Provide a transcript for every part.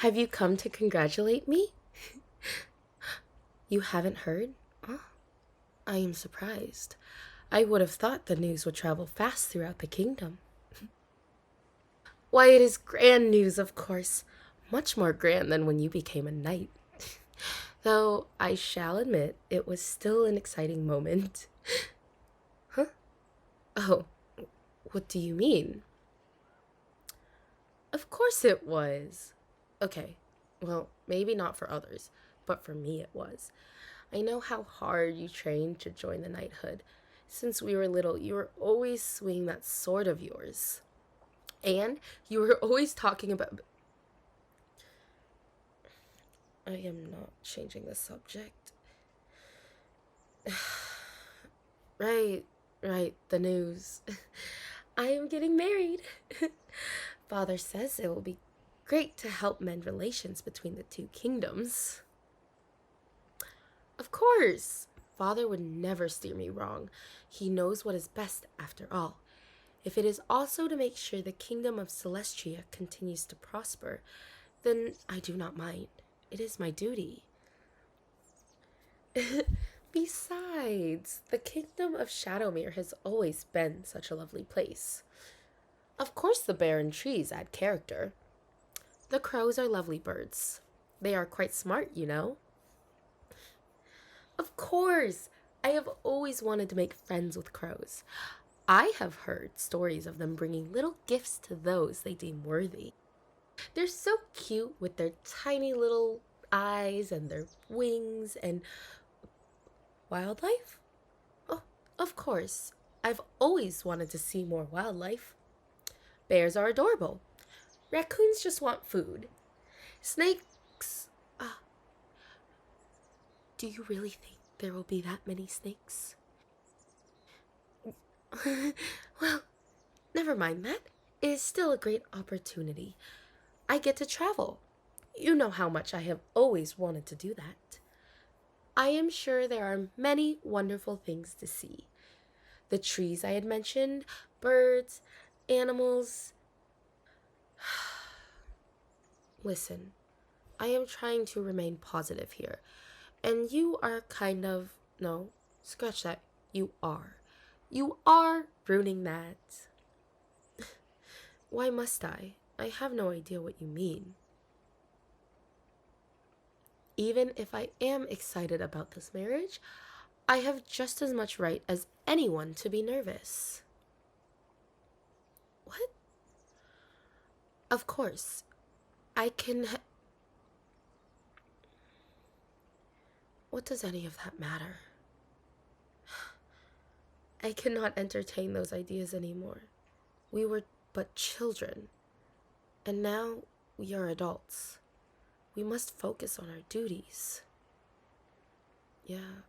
Have you come to congratulate me? You haven't heard? Oh, I am surprised. I would have thought the news would travel fast throughout the kingdom. Why, it is grand news, of course. Much more grand than when you became a knight. Though I shall admit it was still an exciting moment. Huh? Oh, what do you mean? Of course it was. Okay, well, maybe not for others, but for me it was. I know how hard you trained to join the knighthood. Since we were little, you were always swinging that sword of yours. And you were always talking about. I am not changing the subject. Right, right, the news. I am getting married. Father says it will be great to help mend relations between the two kingdoms. Of course! Father would never steer me wrong. He knows what is best after all. If it is also to make sure the kingdom of Celestia continues to prosper, then I do not mind. It is my duty. Besides, the kingdom of Shadowmere has always been such a lovely place. Of course, the barren trees add character. The crows are lovely birds. They are quite smart, you know. Of course! I have always wanted to make friends with crows. I have heard stories of them bringing little gifts to those they deem worthy. They're so cute with their tiny little eyes and their wings and wildlife. Oh, of course. I've always wanted to see more wildlife. Bears are adorable. Raccoons just want food. Snakes. Do you really think there will be that many snakes? Well, never mind that. It is still a great opportunity. I get to travel. You know how much I have always wanted to do that. I am sure there are many wonderful things to see. The trees I had mentioned, birds, animals. Listen, I am trying to remain positive here. And you are kind of. No, scratch that. You are. You are ruining that. Why must I? I have no idea what you mean. Even if I am excited about this marriage, I have just as much right as anyone to be nervous. What? Of course, I can. What does any of that matter? I cannot entertain those ideas anymore. We were but children, and now we are adults. We must focus on our duties. Yeah,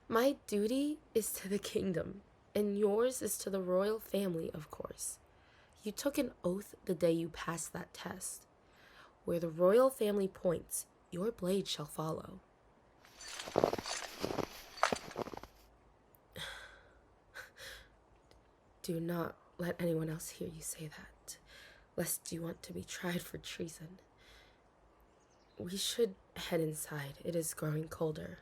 my duty is to the kingdom, and yours is to the royal family, of course. You took an oath the day you passed that test. Where the royal family points, your blade shall follow. Do not let anyone else hear you say that, lest you want to be tried for treason. We should head inside. It is growing colder.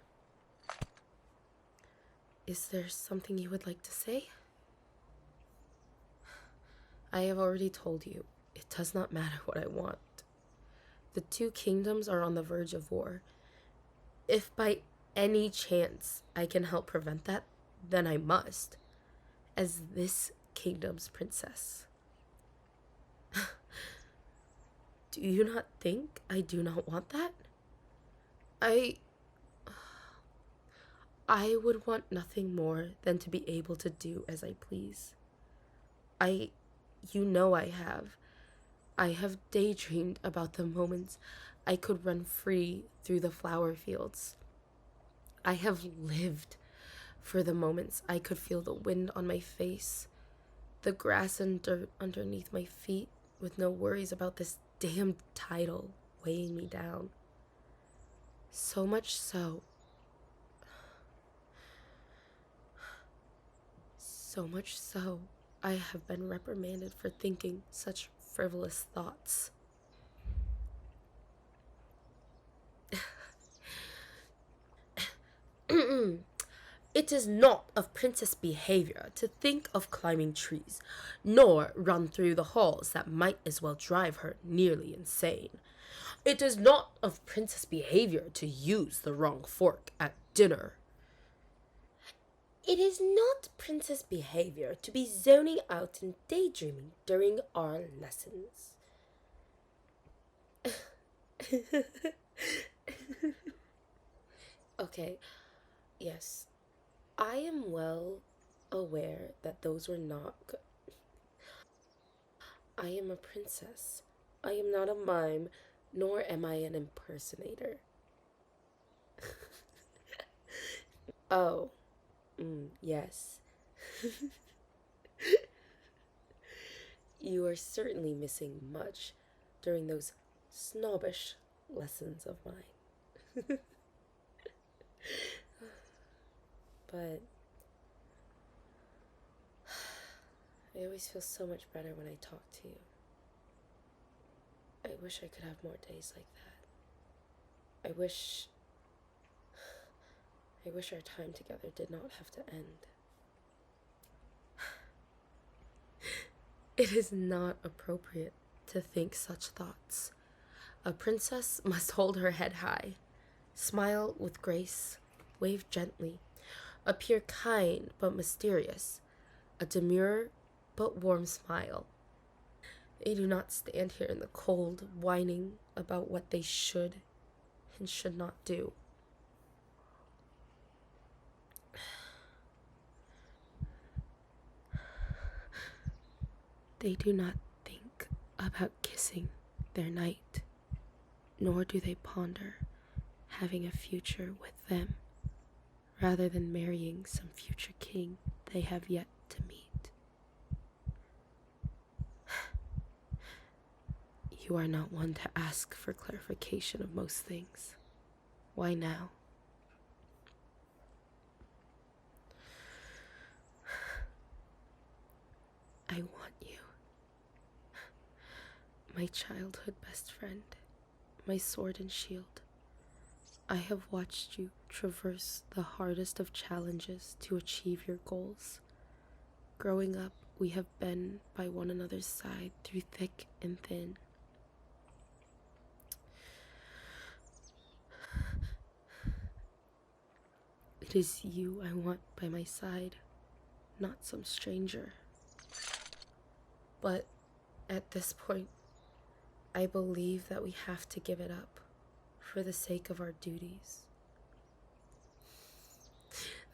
Is there something you would like to say? I have already told you, it does not matter what I want. The two kingdoms are on the verge of war. If by any chance I can help prevent that, then I must, as this kingdom's princess. Do you not think I do not want that? I I would want nothing more than to be able to do as I please. I you know I have. I have daydreamed about the moments I could run free through the flower fields. I have lived for the moments I could feel the wind on my face, the grass and dirt underneath my feet, with no worries about this damned title weighing me down. So much so, so much I have been reprimanded for thinking such frivolous thoughts. It is not of princess behavior to think of climbing trees, nor run through the halls that might as well drive her nearly insane. It is not of princess behavior to use the wrong fork at dinner. It is not princess behavior to be zoning out and daydreaming during our lessons. Okay, yes, I am well aware that those were not. I am a princess. I am not a mime, nor am I an impersonator. Oh, yes. You are certainly missing much during those snobbish lessons of mine. But I always feel so much better when I talk to you. I wish I could have more days like that. I wish our time together did not have to end. It is not appropriate to think such thoughts. A princess must hold her head high, smile with grace, wave gently, appear kind but mysterious, a demure but warm smile. They do not stand here in the cold, whining about what they should and should not do. They do not think about kissing their knight, nor do they ponder having a future with them, rather than marrying some future king they have yet to meet. You are not one to ask for clarification of most things. Why now? I want you. My childhood best friend, my sword and shield. I have watched you traverse the hardest of challenges to achieve your goals. Growing up, we have been by one another's side through thick and thin. It is you I want by my side, not some stranger. But at this point, I believe that we have to give it up for the sake of our duties.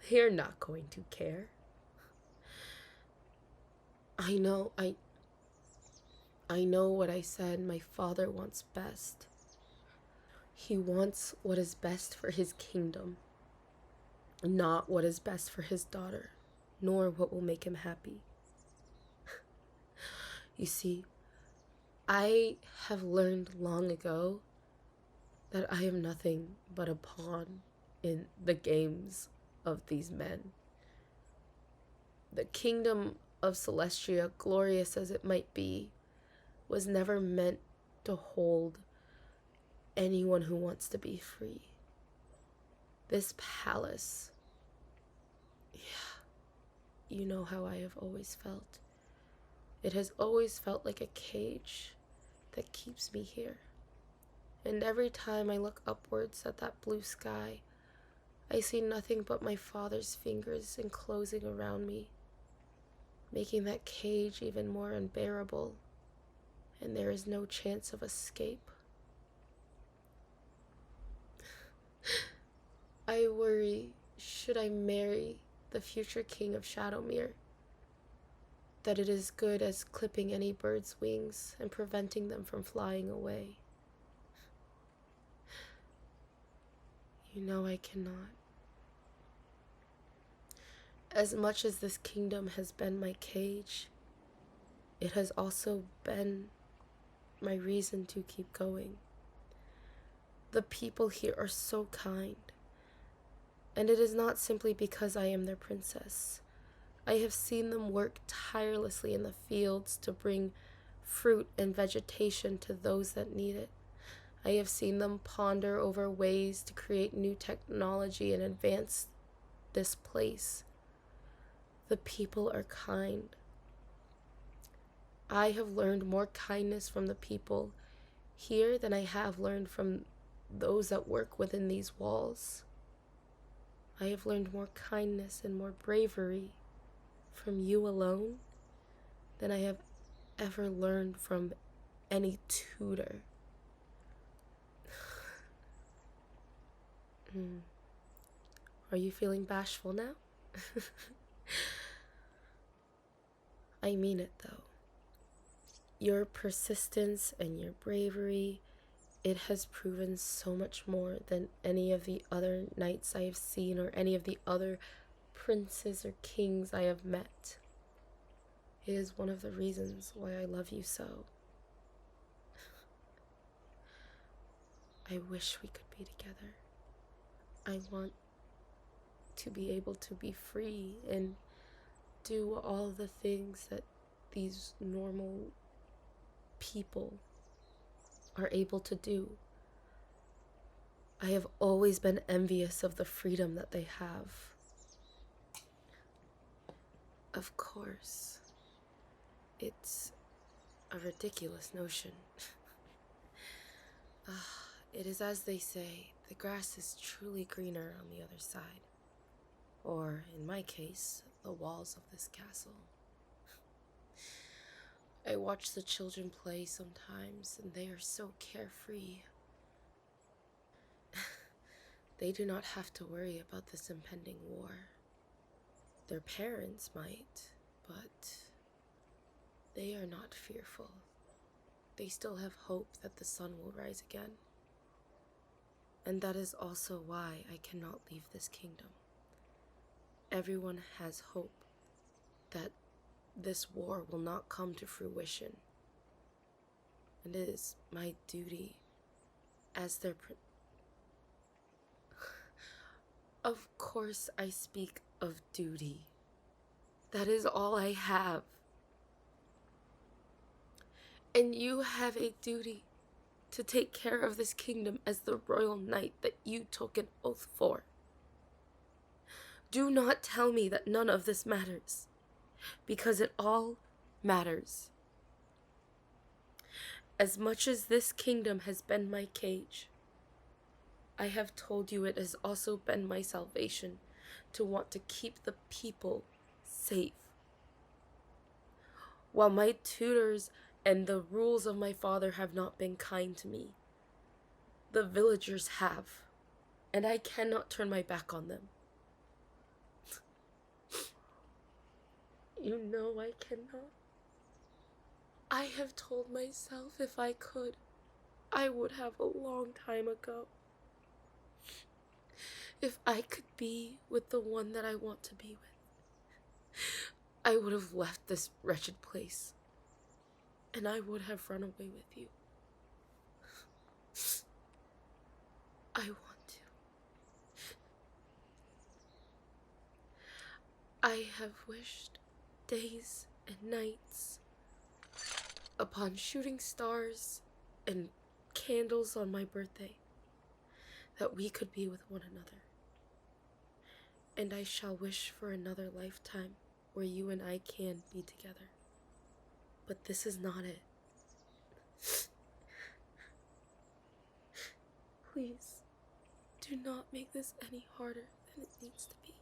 They are not going to care. I know what I said my father wants best. He wants what is best for his kingdom, not what is best for his daughter, nor what will make him happy. You see, I have learned long ago that I am nothing but a pawn in the games of these men. The kingdom of Celestia, glorious as it might be, was never meant to hold anyone who wants to be free. This palace, you know how I have always felt. It has always felt like a cage that keeps me here. And every time I look upwards at that blue sky, I see nothing but my father's fingers enclosing around me, making that cage even more unbearable, and there is no chance of escape. I worry, should I marry the future king of Shadowmere, that it is good as clipping any bird's wings and preventing them from flying away. You know I cannot. As much as this kingdom has been my cage, it has also been my reason to keep going. The people here are so kind, and it is not simply because I am their princess. I have seen them work tirelessly in the fields to bring fruit and vegetation to those that need it. I have seen them ponder over ways to create new technology and advance this place. The people are kind. I have learned more kindness from the people here than I have learned from those that work within these walls. I have learned more kindness and more bravery from you alone than I have ever learned from any tutor. Are you feeling bashful now? I mean it though. Your persistence and your bravery, it has proven so much more than any of the other knights I have seen or any of the other princes or kings I have met. It is one of the reasons why I love you so. I wish we could be together. I want to be able to be free and do all the things that these normal people are able to do. I have always been envious of the freedom that they have. Of course, it's a ridiculous notion. It is as they say, the grass is truly greener on the other side. Or, in my case, the walls of this castle. I watch the children play sometimes, and they are so carefree. They do not have to worry about this impending war. Their parents might, but they are not fearful. They still have hope that the sun will rise again. And that is also why I cannot leave this kingdom. Everyone has hope that this war will not come to fruition. And it is my duty as their Of course I speak of duty. That is all I have. And you have a duty to take care of this kingdom as the royal knight that you took an oath for. Do not tell me that none of this matters, because it all matters. As much as this kingdom has been my cage, I have told you it has also been my salvation to want to keep the people safe. While my tutors and the rules of my father have not been kind to me, the villagers have, and I cannot turn my back on them. You know I cannot. I have told myself if I could, I would have a long time ago. If I could be with the one that I want to be with, I would have left this wretched place, and I would have run away with you. I want to. I have wished days and nights upon shooting stars and candles on my birthday that we could be with one another. And I shall wish for another lifetime where you and I can be together. But this is not it. Please, do not make this any harder than it needs to be.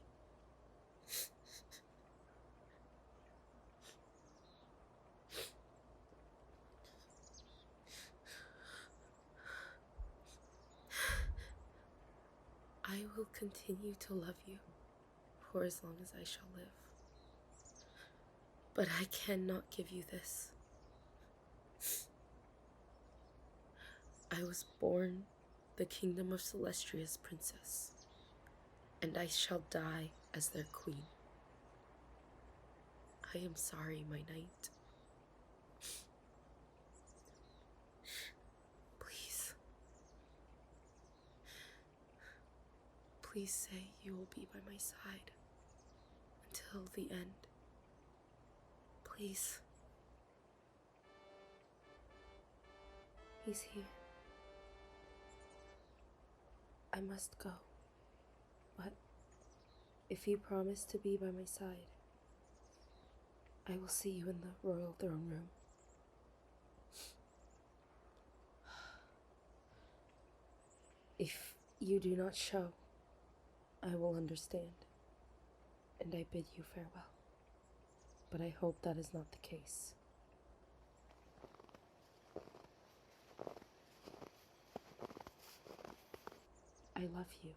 I will continue to love you for as long as I shall live. But I cannot give you this. I was born the kingdom of Celestria's princess, and I shall die as their queen. I am sorry, my knight. Please say you will be by my side until the end. Please. He's here. I must go. But if you promise to be by my side, I will see you in the royal throne room. If you do not show, I will understand, and I bid you farewell. But I hope that is not the case. I love you.